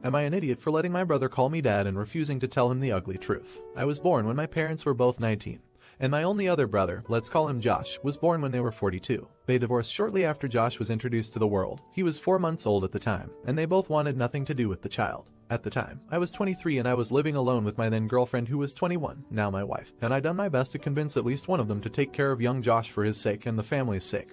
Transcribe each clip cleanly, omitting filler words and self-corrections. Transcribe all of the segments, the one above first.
Am I an idiot for letting my brother call me dad and refusing to tell him the ugly truth? I was born when my parents were both 19. And my only other brother, let's call him Josh, was born when they were 42. They divorced shortly after Josh was introduced to the world. He was 4 months old at the time, and they both wanted nothing to do with the child. At the time, I was 23 and I was living alone with my then girlfriend who was 21, now my wife, and I'd done my best to convince at least one of them to take care of young Josh for his sake and the family's sake.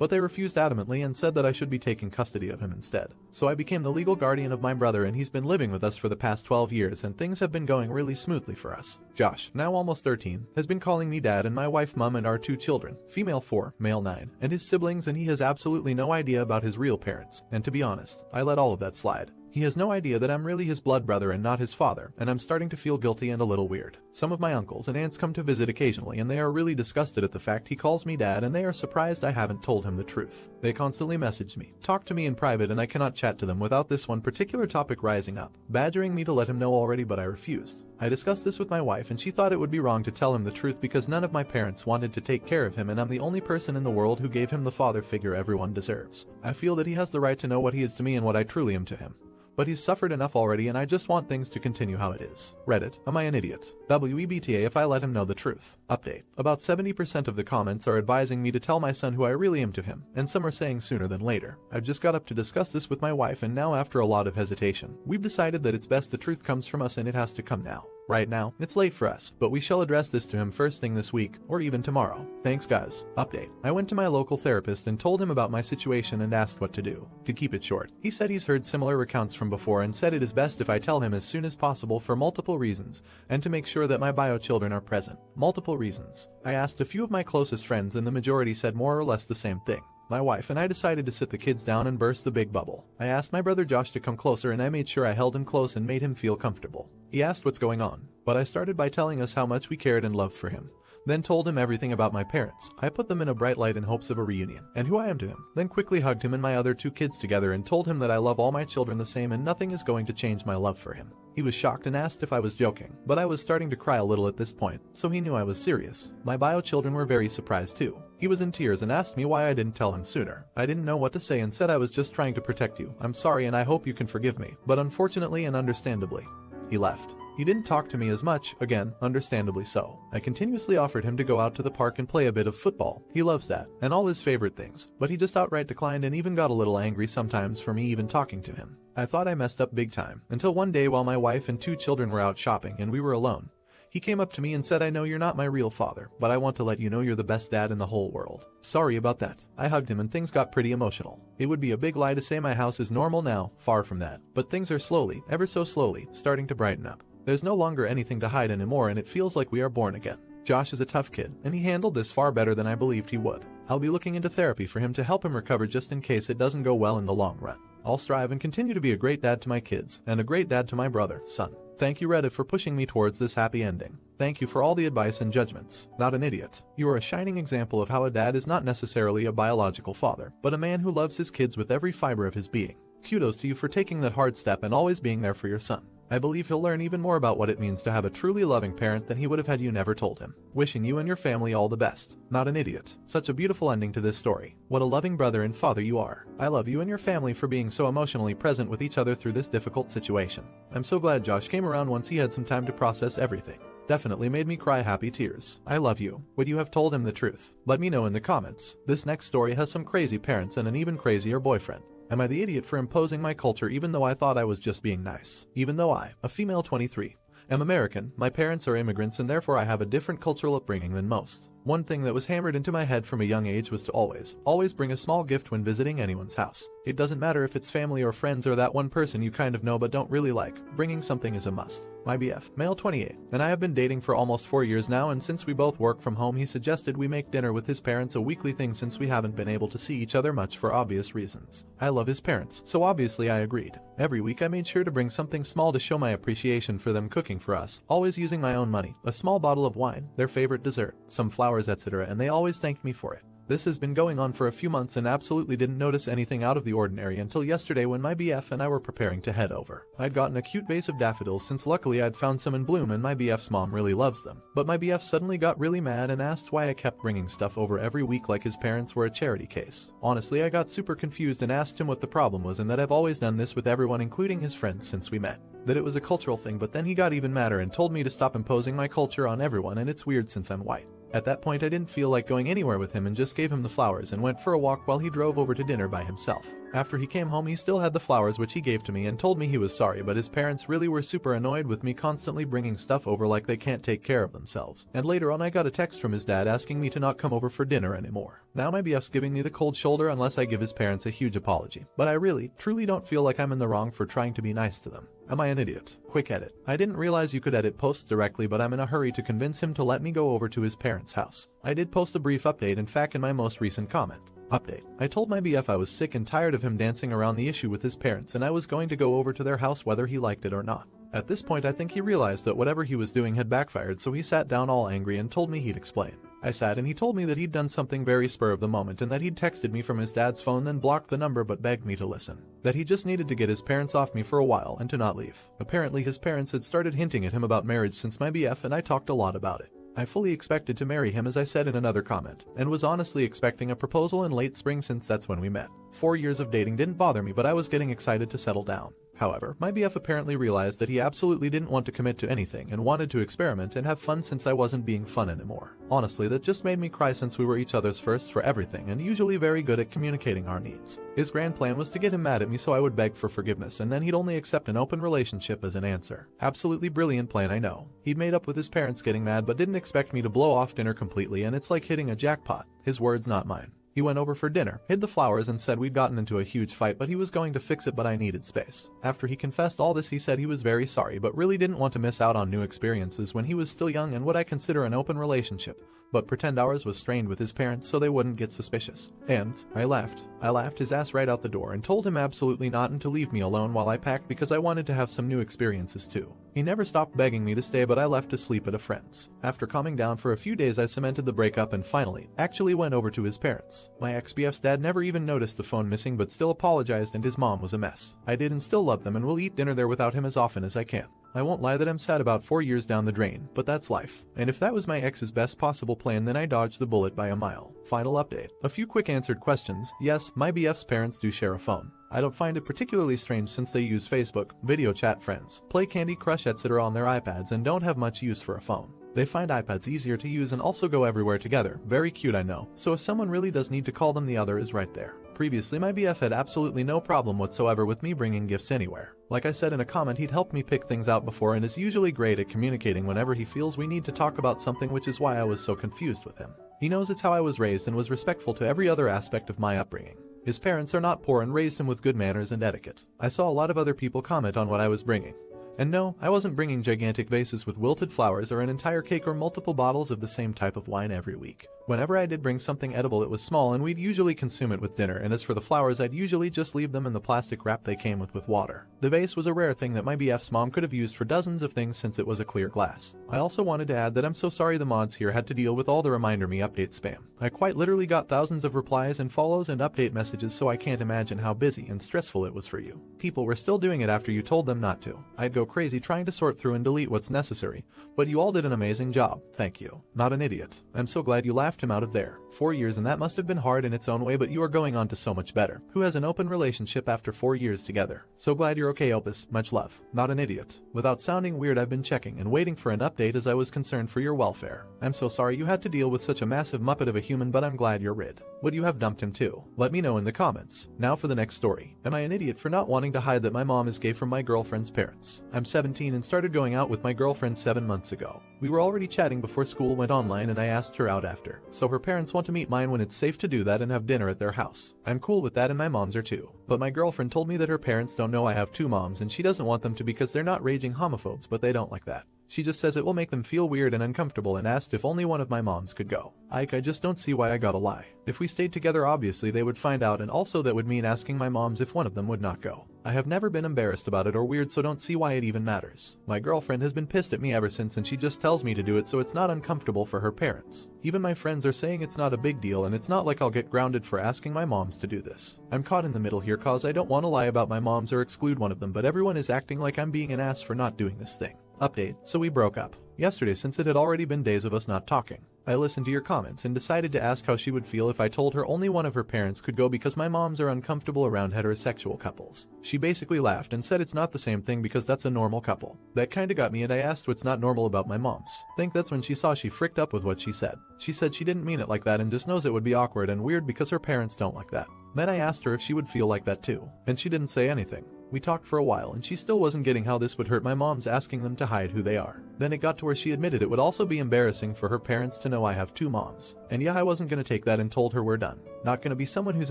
But they refused adamantly and said that I should be taking custody of him instead. So I became the legal guardian of my brother and he's been living with us for the past 12 years and things have been going really smoothly for us. Josh, now almost 13, has been calling me dad and my wife mom and our 2 children, female 4, male 9, and his siblings, and he has absolutely no idea about his real parents, and to be honest, I let all of that slide. He has no idea that I'm really his blood brother and not his father, and I'm starting to feel guilty and a little weird. Some of my uncles and aunts come to visit occasionally and they are really disgusted at the fact he calls me dad and they are surprised I haven't told him the truth. They constantly message me, talk to me in private, and I cannot chat to them without this one particular topic rising up, badgering me to let him know already, but I refused. I discussed this with my wife and she thought it would be wrong to tell him the truth because none of my parents wanted to take care of him and I'm the only person in the world who gave him the father figure everyone deserves. I feel that he has the right to know what he is to me and what I truly am to him. But he's suffered enough already and I just want things to continue how it is. Reddit, am I an idiot? WEBTA if I let him know the truth. Update. About 70% of the comments are advising me to tell my son who I really am to him, and some are saying sooner than later. I've just got up to discuss this with my wife and now after a lot of hesitation, we've decided that it's best the truth comes from us and it has to come now. Right now, it's late for us, but we shall address this to him first thing this week, or even tomorrow. Thanks guys. Update. I went to my local therapist and told him about my situation and asked what to do. To keep it short, he said he's heard similar recounts from before and said it is best if I tell him as soon as possible for multiple reasons, and to make sure that my bio children are present. Multiple reasons. I asked a few of my closest friends and the majority said more or less the same thing. My wife and I decided to sit the kids down and burst the big bubble. I asked my brother Josh to come closer and I made sure I held him close and made him feel comfortable. He asked what's going on, but I started by telling us how much we cared and loved for him. Then told him everything about my parents. I put them in a bright light in hopes of a reunion, and who I am to him. Then quickly hugged him and my other 2 kids together and told him that I love all my children the same and nothing is going to change my love for him. He was shocked and asked if I was joking, but I was starting to cry a little at this point, so he knew I was serious. My bio children were very surprised too. He was in tears and asked me why I didn't tell him sooner. I didn't know what to say and said I was just trying to protect you. I'm sorry and I hope you can forgive me, but unfortunately and understandably. He left. He didn't talk to me as much, again, understandably so. I continuously offered him to go out to the park and play a bit of football. He loves that, and all his favorite things, but he just outright declined and even got a little angry sometimes for me even talking to him. I thought I messed up big time, until one day while my wife and 2 children were out shopping and we were alone. He came up to me and said, I know you're not my real father, but I want to let you know you're the best dad in the whole world. Sorry about that. I hugged him and things got pretty emotional. It would be a big lie to say my house is normal now, far from that. But things are slowly, ever so slowly, starting to brighten up. There's no longer anything to hide anymore and it feels like we are born again. Josh is a tough kid, and he handled this far better than I believed he would. I'll be looking into therapy for him to help him recover just in case it doesn't go well in the long run. I'll strive and continue to be a great dad to my kids, and a great dad to my brother, son. Thank you Reddit for pushing me towards this happy ending. Thank you for all the advice and judgments. Not an idiot. You are a shining example of how a dad is not necessarily a biological father, but a man who loves his kids with every fiber of his being. Kudos to you for taking that hard step and always being there for your son. I believe he'll learn even more about what it means to have a truly loving parent than he would have had you never told him. Wishing you and your family all the best. Not an idiot. Such a beautiful ending to this story. What a loving brother and father you are. I love you and your family for being so emotionally present with each other through this difficult situation. I'm so glad Josh came around once he had some time to process everything. Definitely made me cry happy tears. I love you. Would you have told him the truth? Let me know in the comments. This next story has some crazy parents and an even crazier boyfriend. Am I the idiot for imposing my culture even though I thought I was just being nice? Even though I, a female 23, am American, my parents are immigrants and therefore I have a different cultural upbringing than most. One thing that was hammered into my head from a young age was to always bring a small gift when visiting anyone's house. It doesn't matter if it's family or friends or that one person you kind of know but don't really like, bringing something is a must. My BF, male 28, and I have been dating for almost 4 years now, and since we both work from home he suggested we make dinner with his parents a weekly thing since we haven't been able to see each other much for obvious reasons. I love his parents, so obviously I agreed. Every week I made sure to bring something small to show my appreciation for them cooking for us, always using my own money, a small bottle of wine, their favorite dessert, some flowers, etc., and they always thanked me for it. This has been going on for a few months and absolutely didn't notice anything out of the ordinary until yesterday when my BF and I were preparing to head over. I'd gotten a cute vase of daffodils since luckily I'd found some in bloom and my BF's mom really loves them. But my BF suddenly got really mad and asked why I kept bringing stuff over every week like his parents were a charity case. Honestly, I got super confused and asked him what the problem was and that I've always done this with everyone including his friends since we met. That it was a cultural thing, but then he got even madder and told me to stop imposing my culture on everyone and it's weird since I'm white. At that point I didn't feel like going anywhere with him and just gave him the flowers and went for a walk while he drove over to dinner by himself. After he came home he still had the flowers which he gave to me and told me he was sorry, but his parents really were super annoyed with me constantly bringing stuff over like they can't take care of themselves. And later on I got a text from his dad asking me to not come over for dinner anymore. Now my BF's giving me the cold shoulder unless I give his parents a huge apology. But I really, truly don't feel like I'm in the wrong for trying to be nice to them. Am I an idiot? Quick edit. I didn't realize you could edit posts directly, but I'm in a hurry to convince him to let me go over to his parents' house. I did post a brief update in fact in my most recent comment. Update. I told my BF I was sick and tired of him dancing around the issue with his parents and I was going to go over to their house whether he liked it or not. At this point I think he realized that whatever he was doing had backfired, so he sat down all angry and told me he'd explain. I sat and he told me that he'd done something very spur of the moment and that he'd texted me from his dad's phone then blocked the number but begged me to listen. That he just needed to get his parents off me for a while and to not leave. Apparently his parents had started hinting at him about marriage since my BF and I talked a lot about it. I fully expected to marry him as I said in another comment, and was honestly expecting a proposal in late spring since that's when we met. 4 years of dating didn't bother me, but I was getting excited to settle down. However, my BF apparently realized that he absolutely didn't want to commit to anything and wanted to experiment and have fun since I wasn't being fun anymore. Honestly, that just made me cry since we were each other's firsts for everything and usually very good at communicating our needs. His grand plan was to get him mad at me so I would beg for forgiveness and then he'd only accept an open relationship as an answer. Absolutely brilliant plan, I know. He'd made up with his parents getting mad but didn't expect me to blow off dinner completely, and it's like hitting a jackpot. His words, not mine. He went over for dinner, hid the flowers and said we'd gotten into a huge fight but he was going to fix it but I needed space. After he confessed all this he said he was very sorry but really didn't want to miss out on new experiences when he was still young and what I consider an open relationship, but pretend ours was strained with his parents so they wouldn't get suspicious. And I laughed his ass right out the door and told him absolutely not and to leave me alone while I packed because I wanted to have some new experiences too. He never stopped begging me to stay but I left to sleep at a friend's. After calming down for a few days I cemented the breakup and finally, actually went over to his parents. My ex-BF's dad never even noticed the phone missing but still apologized and his mom was a mess. I did and still love them and will eat dinner there without him as often as I can. I won't lie that I'm sad about 4 years down the drain, but that's life. And if that was my ex's best possible plan then I dodged the bullet by a mile. Final update. A few quick answered questions. Yes, my BF's parents do share a phone. I don't find it particularly strange since they use Facebook, video chat friends, play Candy Crush etc. on their iPads and don't have much use for a phone. They find iPads easier to use and also go everywhere together. Very cute, I know. So if someone really does need to call them, the other is right there. Previously my BF had absolutely no problem whatsoever with me bringing gifts anywhere. Like I said in a comment, he'd helped me pick things out before and is usually great at communicating whenever he feels we need to talk about something, which is why I was so confused with him. He knows it's how I was raised and was respectful to every other aspect of my upbringing. His parents are not poor and raised him with good manners and etiquette. I saw a lot of other people comment on what I was bringing. And no, I wasn't bringing gigantic vases with wilted flowers or an entire cake or multiple bottles of the same type of wine every week. Whenever I did bring something edible it was small and we'd usually consume it with dinner, and as for the flowers I'd usually just leave them in the plastic wrap they came with water. The vase was a rare thing that my BF's mom could have used for dozens of things since it was a clear glass. I also wanted to add that I'm so sorry the mods here had to deal with all the reminder me update spam. I quite literally got thousands of replies and follows and update messages, so I can't imagine how busy and stressful it was for you. People were still doing it after you told them not to. I'd go crazy trying to sort through and delete what's necessary, but you all did an amazing job. Thank you. Not an idiot. I'm so glad you laughed him out of there. 4 years, and that must have been hard in its own way, but you are going on to so much better. Who has an open relationship after 4 years together? So glad you're okay, Opus. Much love. Not an idiot. Without sounding weird, I've been checking and waiting for an update as I was concerned for your welfare. I'm so sorry you had to deal with such a massive muppet of a human, but I'm glad you're rid. Would you have dumped him too? Let me know in the comments. Now for the next story. Am I an idiot for not wanting to hide that my mom is gay from my girlfriend's parents? I'm 17 and started going out with my girlfriend 7 months ago. We were already chatting before school went online and I asked her out after. So her parents want to meet mine when it's safe to do that and have dinner at their house. I'm cool with that and my moms are too. But my girlfriend told me that her parents don't know I have 2 moms and she doesn't want them to because they're not raging homophobes, but they don't like that. She just says it will make them feel weird and uncomfortable and asked if only one of my moms could go. I just don't see why I gotta lie. If we stayed together obviously they would find out, and also that would mean asking my moms if one of them would not go. I have never been embarrassed about it or weird, so don't see why it even matters. My girlfriend has been pissed at me ever since, and she just tells me to do it so it's not uncomfortable for her parents. Even my friends are saying it's not a big deal, and it's not like I'll get grounded for asking my moms to do this. I'm caught in the middle here cause I don't want to lie about my moms or exclude one of them, but everyone is acting like I'm being an ass for not doing this thing. Update: so we broke up yesterday since it had already been days of us not talking. I listened to your comments and decided to ask how she would feel if I told her only one of her parents could go because my moms are uncomfortable around heterosexual couples. She basically laughed and said it's not the same thing because that's a normal couple. That kinda got me, and I asked what's not normal about my moms. Think that's when she saw she fricked up with what she said. She said she didn't mean it like that and just knows it would be awkward and weird because her parents don't like that. Then I asked her if she would feel like that too, and she didn't say anything. We talked for a while and she still wasn't getting how this would hurt my moms asking them to hide who they are. Then it got to where she admitted it would also be embarrassing for her parents to know I have two moms. And yeah, I wasn't gonna take that and told her we're done. Not gonna be someone who's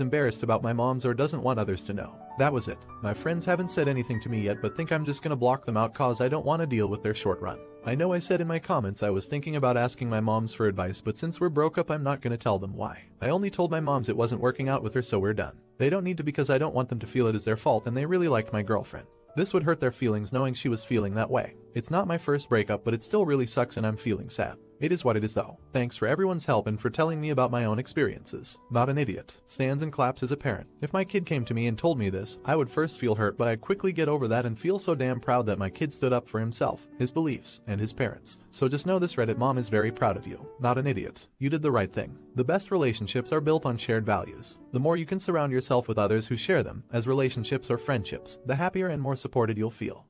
embarrassed about my moms or doesn't want others to know. That was it. My friends haven't said anything to me yet, but think I'm just gonna block them out cause I don't want to deal with their short run. I know I said in my comments I was thinking about asking my moms for advice, but since we're broke up I'm not gonna tell them why. I only told my moms it wasn't working out with her, so we're done. They don't need to because I don't want them to feel it is their fault, and they really liked my girlfriend. This would hurt their feelings knowing she was feeling that way. It's not my first breakup, but it still really sucks and I'm feeling sad. It is what it is though. Thanks for everyone's help and for telling me about my own experiences. Not an idiot. Stands and claps as a parent. If my kid came to me and told me this, I would first feel hurt, but I'd quickly get over that and feel so damn proud that my kid stood up for himself, his beliefs, and his parents. So just know this Reddit mom is very proud of you. Not an idiot. You did the right thing. The best relationships are built on shared values. The more you can surround yourself with others who share them, as relationships or friendships, the happier and more supported you'll feel.